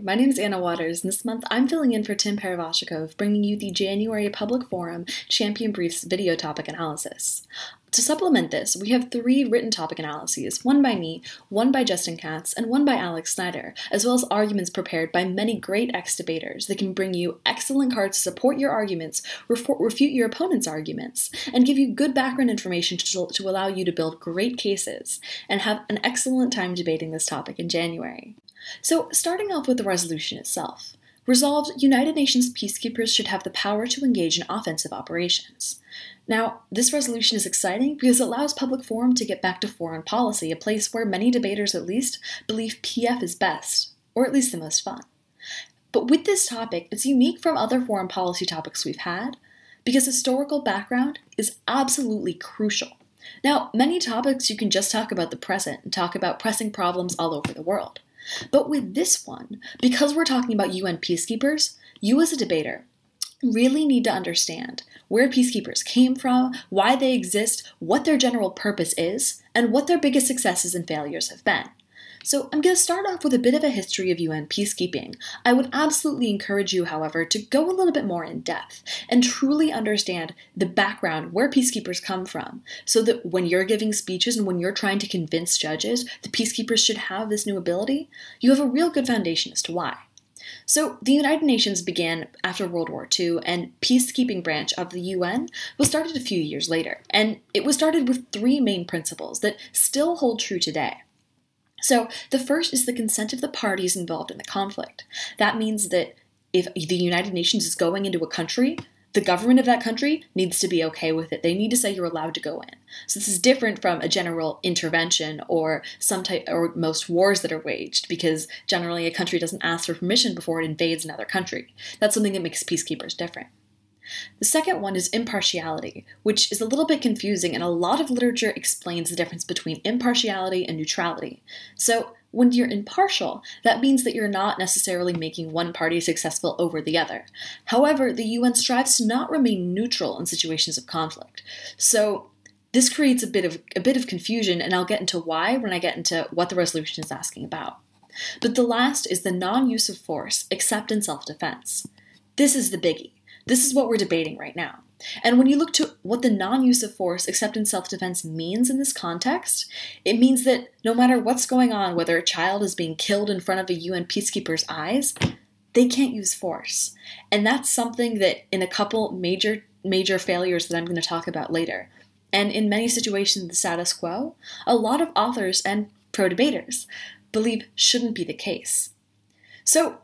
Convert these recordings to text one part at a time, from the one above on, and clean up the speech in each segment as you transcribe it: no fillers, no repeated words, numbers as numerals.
my name is Anna Waters, and this month I'm filling in for Tim Paravashikov, bringing you the January Public Forum Champion Briefs video topic analysis. To supplement this, we have 3 written topic analyses, one by me, one by Justin Katz, and one by Alex Snyder, as well as arguments prepared by many great ex-debaters that can bring you excellent cards to support your arguments, refute your opponent's arguments, and give you good background information to allow you to build great cases, and have an excellent time debating this topic in January. So, starting off with the resolution itself. Resolved, United Nations peacekeepers should have the power to engage in offensive operations. Now, this resolution is exciting because it allows public forum to get back to foreign policy, a place where many debaters at least believe PF is best, or at least the most fun. But with this topic, it's unique from other foreign policy topics we've had, because historical background is absolutely crucial. Now, many topics you can just talk about the present and talk about pressing problems all over the world. But with this one, because we're talking about UN peacekeepers, you as a debater really need to understand where peacekeepers came from, why they exist, what their general purpose is, and what their biggest successes and failures have been. So I'm going to start off with a bit of a history of UN peacekeeping. I would absolutely encourage you, however, to go a little bit more in depth and truly understand the background where peacekeepers come from, so that when you're giving speeches and when you're trying to convince judges that peacekeepers should have this new ability, you have a real good foundation as to why. So, the United Nations began after World War II, and peacekeeping branch of the UN was started a few years later, and it was started with 3 main principles that still hold true today. So, the first is the consent of the parties involved in the conflict. That means that if the United Nations is going into a country, the government of that country needs to be okay with it. They need to say you're allowed to go in. So this is different from a general intervention or most wars that are waged, because generally a country doesn't ask for permission before it invades another country. That's something that makes peacekeepers different. The second one is impartiality, which is a little bit confusing, and a lot of literature explains the difference between impartiality and neutrality. So when you're impartial, that means that you're not necessarily making one party successful over the other. However, the UN strives to not remain neutral in situations of conflict. So this creates a bit of confusion, and I'll get into why when I get into what the resolution is asking about. But the last is the non-use of force, except in self-defense. This is the biggie. This is what we're debating right now. And when you look to what the non-use of force except in self-defense means in this context, it means that no matter what's going on, whether a child is being killed in front of a UN peacekeeper's eyes, they can't use force. And that's something that in a couple major failures that I'm going to talk about later, and in many situations the status quo, a lot of authors and pro-debaters believe shouldn't be the case. So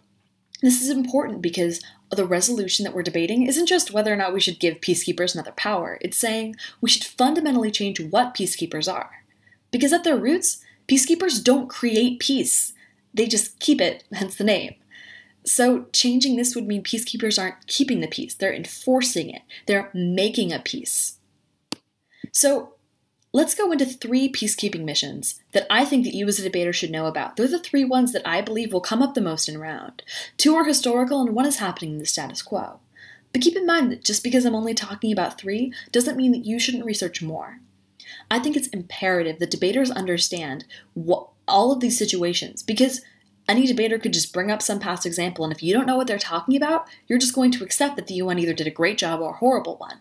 this is important because the resolution that we're debating isn't just whether or not we should give peacekeepers another power. It's saying we should fundamentally change what peacekeepers are. Because at their roots, peacekeepers don't create peace. They just keep it, hence the name. So changing this would mean peacekeepers aren't keeping the peace. They're enforcing it. They're making a peace. So let's go into 3 peacekeeping missions that I think that you as a debater should know about. They're the 3 ones that I believe will come up the most in round. 2 are historical and 1 is happening in the status quo. But keep in mind that just because I'm only talking about 3 doesn't mean that you shouldn't research more. I think it's imperative that debaters understand all of these situations, because any debater could just bring up some past example, and if you don't know what they're talking about, you're just going to accept that the UN either did a great job or a horrible one.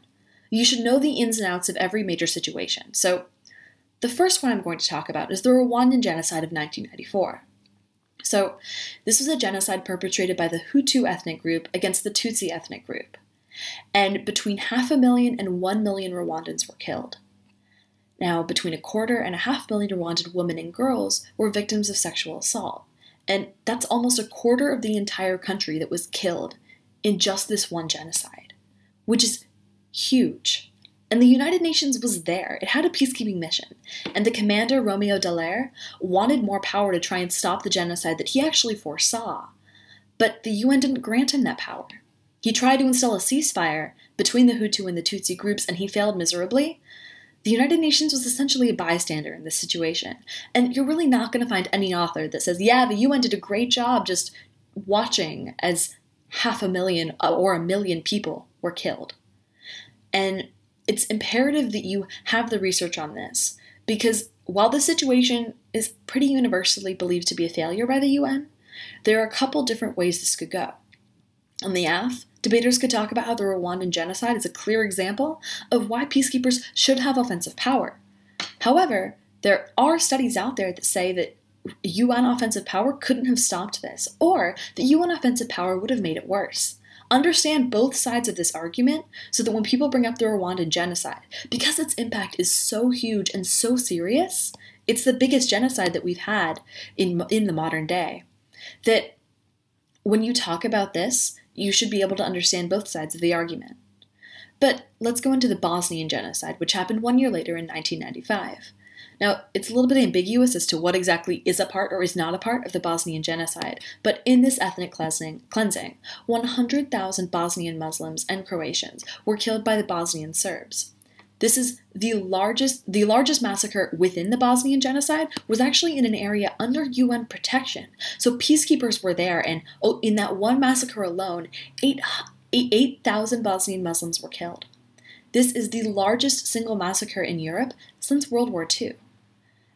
You should know the ins and outs of every major situation. So the first one I'm going to talk about is the Rwandan genocide of 1994. So this was a genocide perpetrated by the Hutu ethnic group against the Tutsi ethnic group. And between 500,000 and 1 million Rwandans were killed. Now, between 250,000 and 500,000 Rwandan women and girls were victims of sexual assault. And that's almost 1/4 of the entire country that was killed in just this one genocide, which is huge. And the United Nations was there. It had a peacekeeping mission. And the commander, Romeo Dallaire, wanted more power to try and stop the genocide that he actually foresaw. But the UN didn't grant him that power. He tried to install a ceasefire between the Hutu and the Tutsi groups, and he failed miserably. The United Nations was essentially a bystander in this situation. And you're really not going to find any author that says, yeah, the UN did a great job just watching as 500,000 or 1 million people were killed. And it's imperative that you have the research on this, because while the situation is pretty universally believed to be a failure by the UN, There are a couple different ways this could go. On the AF, debaters could talk about how the Rwandan genocide is a clear example of why peacekeepers should have offensive power. However, there are studies out there that say that UN offensive power couldn't have stopped this, or that UN offensive power would have made it worse. Understand both sides of this argument so that when people bring up the Rwandan genocide, because its impact is so huge and so serious, it's the biggest genocide that we've had in the modern day, that when you talk about this, you should be able to understand both sides of the argument. But let's go into the Bosnian genocide, which happened 1 year later in 1995. Now, it's a little bit ambiguous as to what exactly is a part or is not a part of the Bosnian genocide, but in this ethnic cleansing, 100,000 Bosnian Muslims and Croatians were killed by the Bosnian Serbs. This is the largest massacre within the Bosnian genocide was actually in an area under UN protection. So peacekeepers were there, and in that one massacre alone, 8,000 Bosnian Muslims were killed. This is the largest single massacre in Europe since World War II.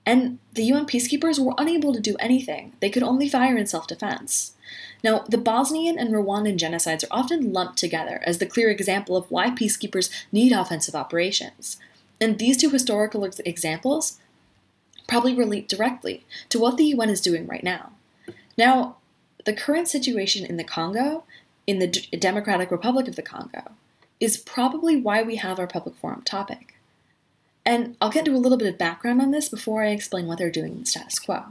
And the UN peacekeepers were unable to do anything. They could only fire in self-defense. Now, the Bosnian and Rwandan genocides are often lumped together as the clear example of why peacekeepers need offensive operations. And these two historical examples probably relate directly to what the UN is doing right now. Now, the current situation in the Congo, in the Democratic Republic of the Congo, is probably why we have our public forum topic. And I'll get into a little bit of background on this before I explain what they're doing in the status quo.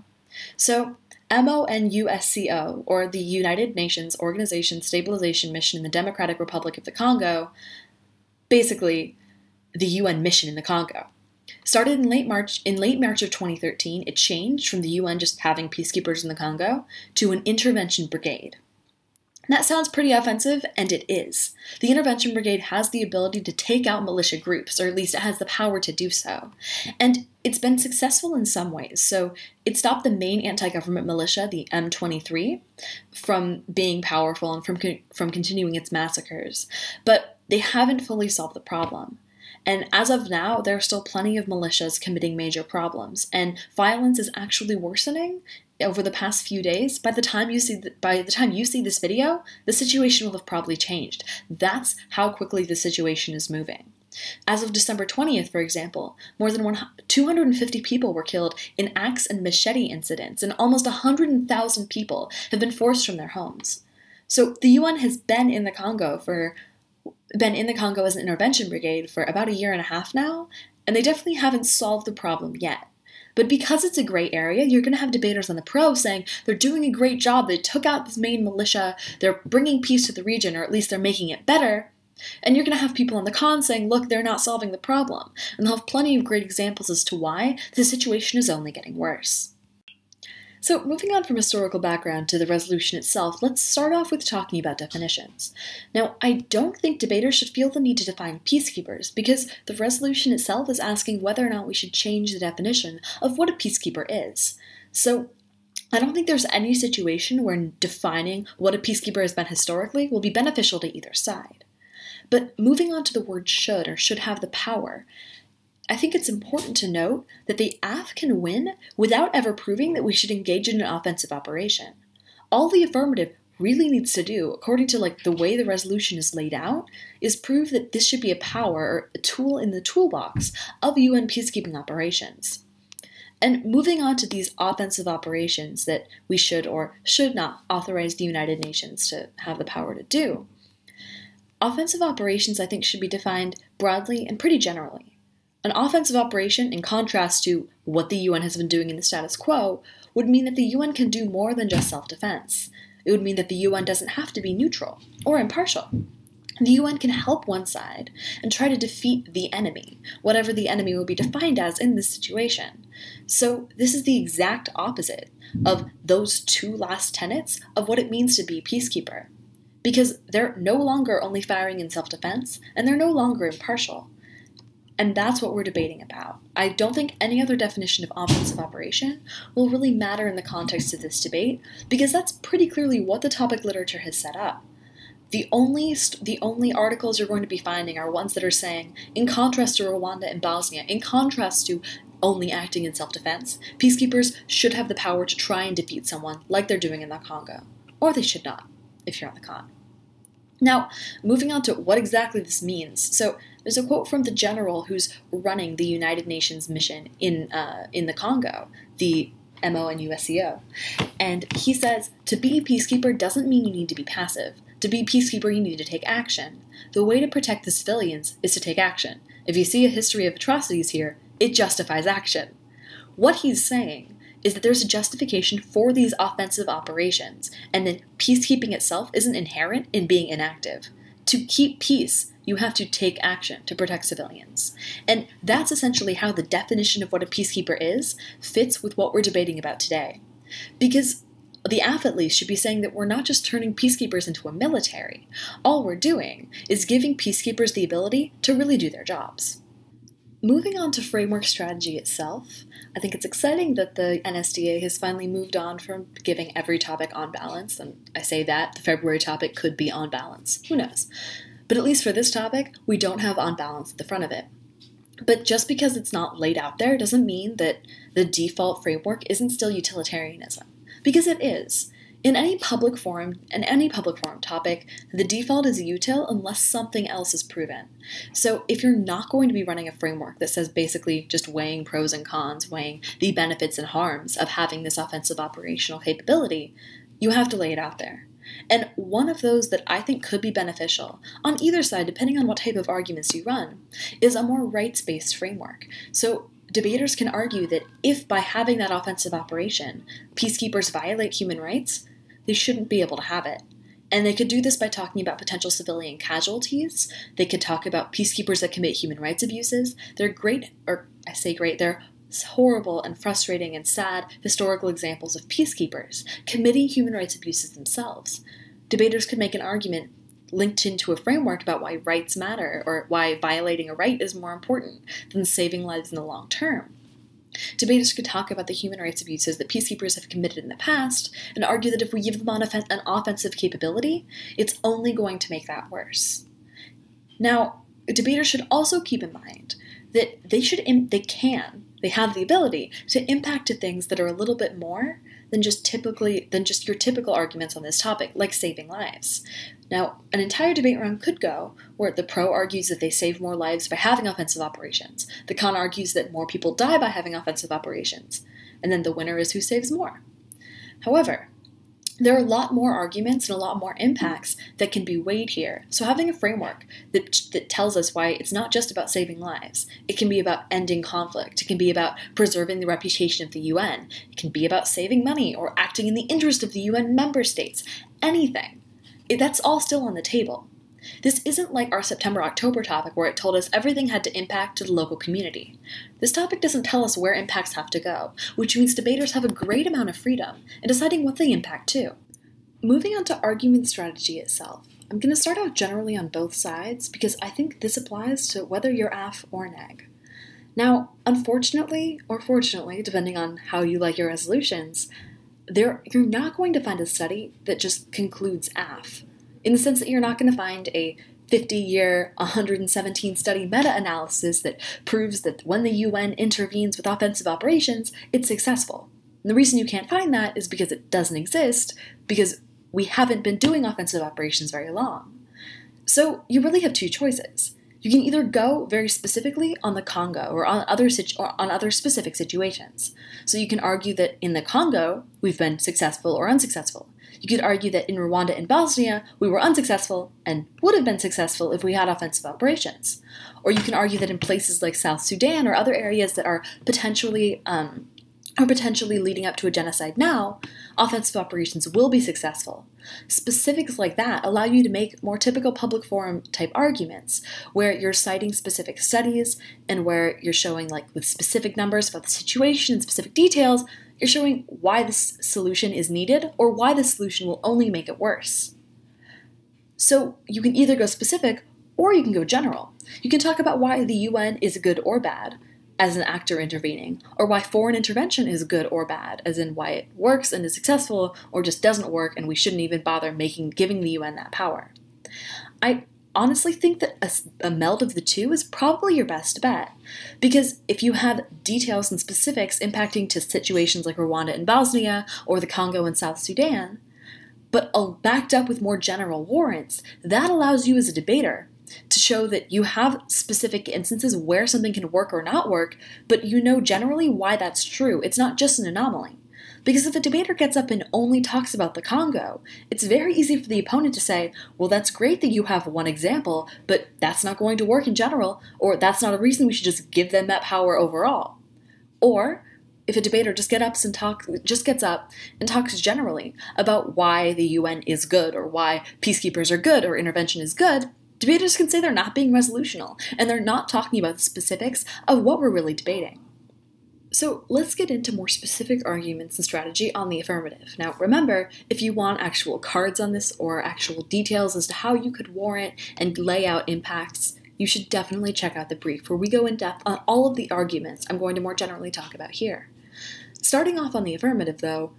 So, MONUSCO, or the United Nations Organization Stabilization Mission in the Democratic Republic of the Congo, basically the UN mission in the Congo. Started in late March of 2013, it changed from the UN just having peacekeepers in the Congo to an intervention brigade. That sounds pretty offensive, and it is. The Intervention Brigade has the ability to take out militia groups, or at least it has the power to do so. And it's been successful in some ways. So it stopped the main anti-government militia, the M23, from being powerful and from continuing its massacres. But they haven't fully solved the problem. And as of now, there are still plenty of militias committing major problems, and violence is actually worsening over the past few days. By the time you see this video, the situation will have probably changed. That's how quickly the situation is moving. As of December 20th, for example, more than 250 people were killed in axe and machete incidents, and almost 100,000 people have been forced from their homes. So the UN has been in the Congo as an intervention brigade for about 1.5 years now, and they definitely haven't solved the problem yet. But because it's a gray area, you're going to have debaters on the pro saying they're doing a great job, they took out this main militia, they're bringing peace to the region, or at least they're making it better. And you're going to have people on the con saying, look, they're not solving the problem. And they'll have plenty of great examples as to why the situation is only getting worse. So moving on from historical background to the resolution itself, let's start off with talking about definitions. Now, I don't think debaters should feel the need to define peacekeepers, because the resolution itself is asking whether or not we should change the definition of what a peacekeeper is. So I don't think there's any situation where defining what a peacekeeper has been historically will be beneficial to either side. But moving on to the word should, or should have the power, I think it's important to note that the AF can win without ever proving that we should engage in an offensive operation. All the affirmative really needs to do, according to the way the resolution is laid out, is prove that this should be a power or a tool in the toolbox of UN peacekeeping operations. And moving on to these offensive operations that we should or should not authorize the United Nations to have the power to do. Offensive operations, I think, should be defined broadly and pretty generally. An offensive operation, in contrast to what the UN has been doing in the status quo, would mean that the UN can do more than just self-defense. It would mean that the UN doesn't have to be neutral or impartial. The UN can help one side and try to defeat the enemy, whatever the enemy will be defined as in this situation. So this is the exact opposite of those two last tenets of what it means to be a peacekeeper. Because they're no longer only firing in self-defense, and they're no longer impartial. And that's what we're debating about. I don't think any other definition of offensive operation will really matter in the context of this debate, because that's pretty clearly what the topic literature has set up. The only articles you're going to be finding are ones that are saying, in contrast to Rwanda and Bosnia, in contrast to only acting in self-defense, peacekeepers should have the power to try and defeat someone like they're doing in the Congo. Or they should not, if you're on the con. Now, moving on to what exactly this means. So, there's a quote from the general who's running the United Nations mission in the Congo, the MONUSCO. And he says, to be a peacekeeper doesn't mean you need to be passive. To be a peacekeeper, you need to take action. The way to protect the civilians is to take action. If you see a history of atrocities here, it justifies action. What he's saying is that there's a justification for these offensive operations, and that peacekeeping itself isn't inherent in being inactive. To keep peace, you have to take action to protect civilians. And that's essentially how the definition of what a peacekeeper is fits with what we're debating about today. Because the AF, at least, should be saying that we're not just turning peacekeepers into a military. All we're doing is giving peacekeepers the ability to really do their jobs. Moving on to framework strategy itself, I think it's exciting that the NSDA has finally moved on from giving every topic on balance, and I say that, the February topic could be on balance, who knows. But at least for this topic, we don't have on balance at the front of it. But just because it's not laid out there doesn't mean that the default framework isn't still utilitarianism, because it is. In any public forum topic, the default is util unless something else is proven. So if you're not going to be running a framework that says basically just weighing pros and cons, weighing the benefits and harms of having this offensive operational capability, you have to lay it out there. And one of those that I think could be beneficial, on either side depending on what type of arguments you run, is a more rights-based framework. So debaters can argue that if by having that offensive operation, peacekeepers violate human rights, they shouldn't be able to have it. And they could do this by talking about potential civilian casualties. They could talk about peacekeepers that commit human rights abuses. They're great, or I say great, they're horrible and frustrating and sad historical examples of peacekeepers committing human rights abuses themselves. Debaters could make an argument linked into a framework about why rights matter, or why violating a right is more important than saving lives in the long term. Debaters could talk about the human rights abuses that peacekeepers have committed in the past and argue that if we give them an offensive capability, it's only going to make that worse. Now, debaters should also keep in mind that they have the ability to impact to things that are a little bit more than just your typical arguments on this topic, like saving lives. Now, an entire debate round could go where the pro argues that they save more lives by having offensive operations, the con argues that more people die by having offensive operations, and then the winner is who saves more. However, there are a lot more arguments and a lot more impacts that can be weighed here, so having a framework that tells us why it's not just about saving lives. It can be about ending conflict. It can be about preserving the reputation of the UN. It can be about saving money or acting in the interest of the UN member states. Anything. That's all still on the table. This isn't like our September-October topic where it told us everything had to impact to the local community. This topic doesn't tell us where impacts have to go, which means debaters have a great amount of freedom in deciding what they impact to. Moving on to argument strategy itself, I'm going to start out generally on both sides because I think this applies to whether you're AF or neg. Now, unfortunately, or fortunately, depending on how you like your resolutions, you're not going to find a study that just concludes AF, in the sense that you're not going to find a 50-year, 117-study meta-analysis that proves that when the UN intervenes with offensive operations, it's successful. And the reason you can't find that is because it doesn't exist, because we haven't been doing offensive operations very long. So you really have two choices. You can either go very specifically on the Congo or on other specific situations. So you can argue that in the Congo, we've been successful or unsuccessful. You could argue that in Rwanda and Bosnia, we were unsuccessful and would have been successful if we had offensive operations. Or you can argue that in places like South Sudan or other areas that are potentially leading up to a genocide now, offensive operations will be successful. Specifics like that allow you to make more typical public forum type arguments, where you're citing specific studies and where you're showing, like, with specific numbers about the situation and specific details, you're showing why this solution is needed or why the solution will only make it worse. So you can either go specific or you can go general. You can talk about why the UN is good or bad as an actor intervening, or why foreign intervention is good or bad, as in why it works and is successful or just doesn't work and we shouldn't even bother giving the UN that power. I honestly think that a meld of the two is probably your best bet. Because if you have details and specifics impacting to situations like Rwanda and Bosnia, or the Congo and South Sudan, but backed up with more general warrants, that allows you as a debater to show that you have specific instances where something can work or not work, but you know generally why that's true. It's not just an anomaly. Because if a debater gets up and only talks about the Congo, it's very easy for the opponent to say, well, that's great that you have one example, but that's not going to work in general, or that's not a reason we should just give them that power overall. Or, if a debater just gets up and talks generally about why the UN is good, or why peacekeepers are good, or intervention is good, debaters can say they're not being resolutional, and they're not talking about the specifics of what we're really debating. So let's get into more specific arguments and strategy on the affirmative. Now remember, if you want actual cards on this or actual details as to how you could warrant and lay out impacts, you should definitely check out the brief where we go in depth on all of the arguments I'm going to more generally talk about here. Starting off on the affirmative though,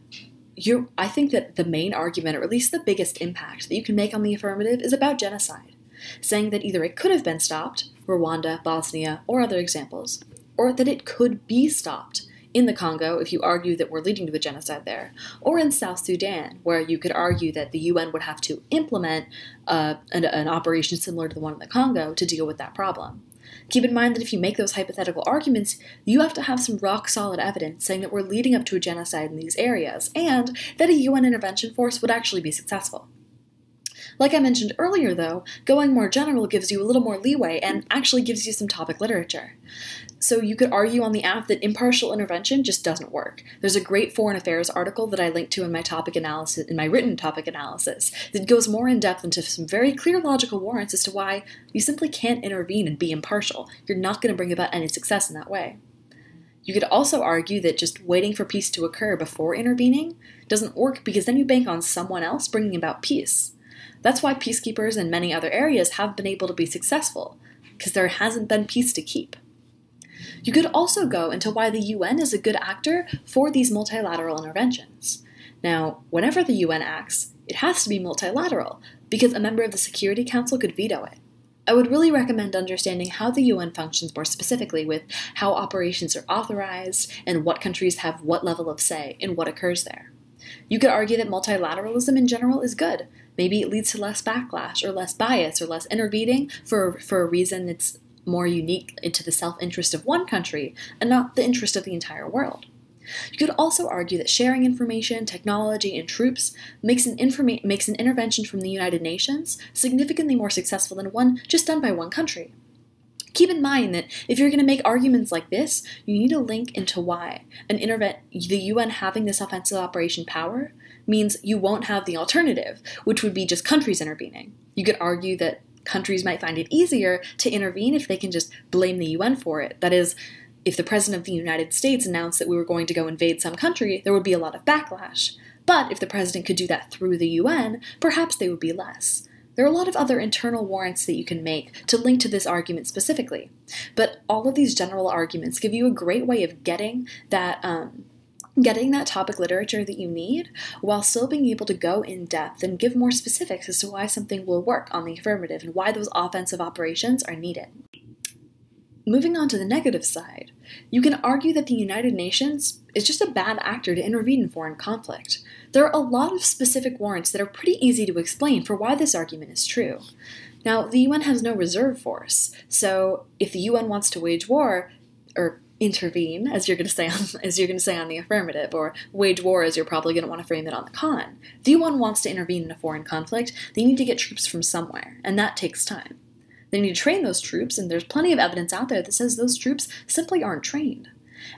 I think that the main argument, or at least the biggest impact that you can make on the affirmative, is about genocide, saying that either it could have been stopped, Rwanda, Bosnia, or other examples, or that it could be stopped in the Congo if you argue that we're leading to the genocide there, or in South Sudan, where you could argue that the UN would have to implement an operation similar to the one in the Congo to deal with that problem. Keep in mind that if you make those hypothetical arguments, you have to have some rock-solid evidence saying that we're leading up to a genocide in these areas, and that a UN intervention force would actually be successful. Like I mentioned earlier, though, going more general gives you a little more leeway and actually gives you some topic literature. So you could argue on the app that impartial intervention just doesn't work. There's a great foreign affairs article that I linked to in my written topic analysis that goes more in depth into some very clear logical warrants as to why you simply can't intervene and be impartial. You're not going to bring about any success in that way. You could also argue that just waiting for peace to occur before intervening doesn't work, because then you bank on someone else bringing about peace. That's why peacekeepers in many other areas have been able to be successful, because there hasn't been peace to keep. You could also go into why the UN is a good actor for these multilateral interventions. Now, whenever the UN acts, it has to be multilateral, because a member of the Security Council could veto it. I would really recommend understanding how the UN functions more specifically, with how operations are authorized and what countries have what level of say in what occurs there. You could argue that multilateralism in general is good. Maybe it leads to less backlash, or less bias, or less intervening for a reason that's more unique into the self-interest of one country and not the interest of the entire world. You could also argue that sharing information, technology, and troops makes an intervention from the United Nations significantly more successful than one just done by one country. Keep in mind that if you're going to make arguments like this, you need a link into why the UN having this offensive operation power means you won't have the alternative, which would be just countries intervening. You could argue that countries might find it easier to intervene if they can just blame the UN for it. That is, if the President of the United States announced that we were going to go invade some country, there would be a lot of backlash. But if the President could do that through the UN, perhaps they would be less. There are a lot of other internal warrants that you can make to link to this argument specifically. But all of these general arguments give you a great way of getting that topic literature that you need, while still being able to go in depth and give more specifics as to why something will work on the affirmative and why those offensive operations are needed. Moving on to the negative side, you can argue that the United Nations is just a bad actor to intervene in foreign conflict. There are a lot of specific warrants that are pretty easy to explain for why this argument is true. Now, the UN has no reserve force, so if the UN wants to wage war, or intervene, as you're going to say on the affirmative, or wage war as you're probably going to want to frame it on the con. If the UN wants to intervene in a foreign conflict, they need to get troops from somewhere, and that takes time. They need to train those troops, and there's plenty of evidence out there that says those troops simply aren't trained.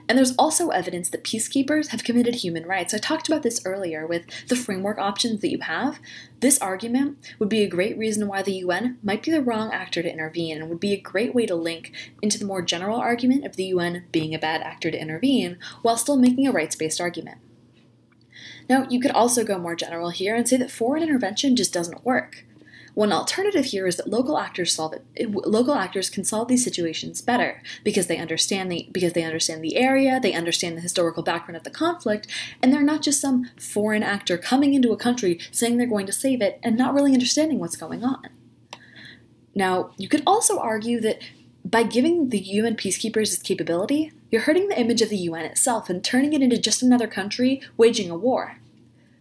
And there's also evidence that peacekeepers have committed human rights. I talked about this earlier with the framework options that you have. This argument would be a great reason why the UN might be the wrong actor to intervene, and would be a great way to link into the more general argument of the UN being a bad actor to intervene, while still making a rights-based argument. Now, you could also go more general here and say that foreign intervention just doesn't work. One alternative here is that local actors can solve these situations better because they understand the area, they understand the historical background of the conflict, and they're not just some foreign actor coming into a country saying they're going to save it and not really understanding what's going on. Now, you could also argue that by giving the UN peacekeepers this capability, you're hurting the image of the UN itself and turning it into just another country waging a war.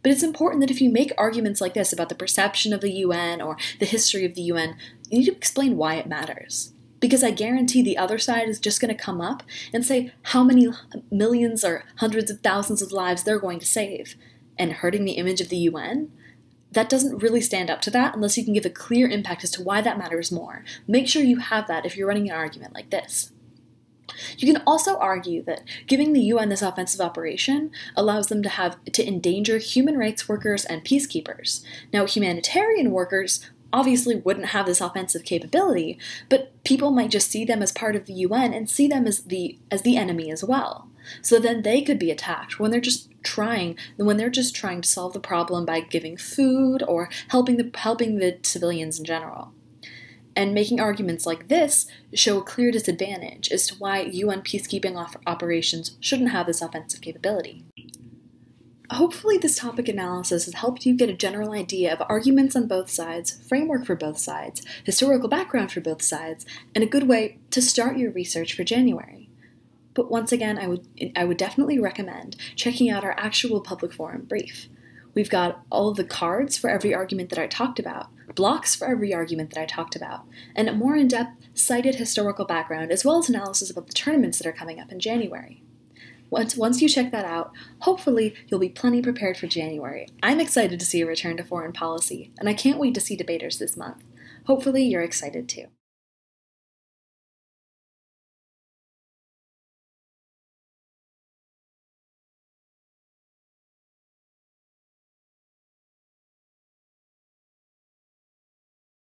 But it's important that if you make arguments like this about the perception of the UN or the history of the UN, you need to explain why it matters. Because I guarantee the other side is just going to come up and say how many millions or hundreds of thousands of lives they're going to save. And hurting the image of the UN? That doesn't really stand up to that unless you can give a clear impact as to why that matters more. Make sure you have that if you're running an argument like this. You can also argue that giving the UN this offensive operation allows them to endanger human rights workers and peacekeepers. Now, humanitarian workers obviously wouldn't have this offensive capability, but people might just see them as part of the UN and see them as the enemy as well. So then they could be attacked when they're just trying to solve the problem by giving food or helping the civilians in general. And making arguments like this show a clear disadvantage as to why UN peacekeeping operations shouldn't have this offensive capability. Hopefully this topic analysis has helped you get a general idea of arguments on both sides, framework for both sides, historical background for both sides, and a good way to start your research for January. But once again, I would definitely recommend checking out our actual public forum brief. We've got all of the cards for every argument that I talked about, blocks for every argument that I talked about, and a more in-depth cited historical background as well as analysis about the tournaments that are coming up in January. Once you check that out, hopefully you'll be plenty prepared for January. I'm excited to see a return to foreign policy, and I can't wait to see debaters this month. Hopefully you're excited too.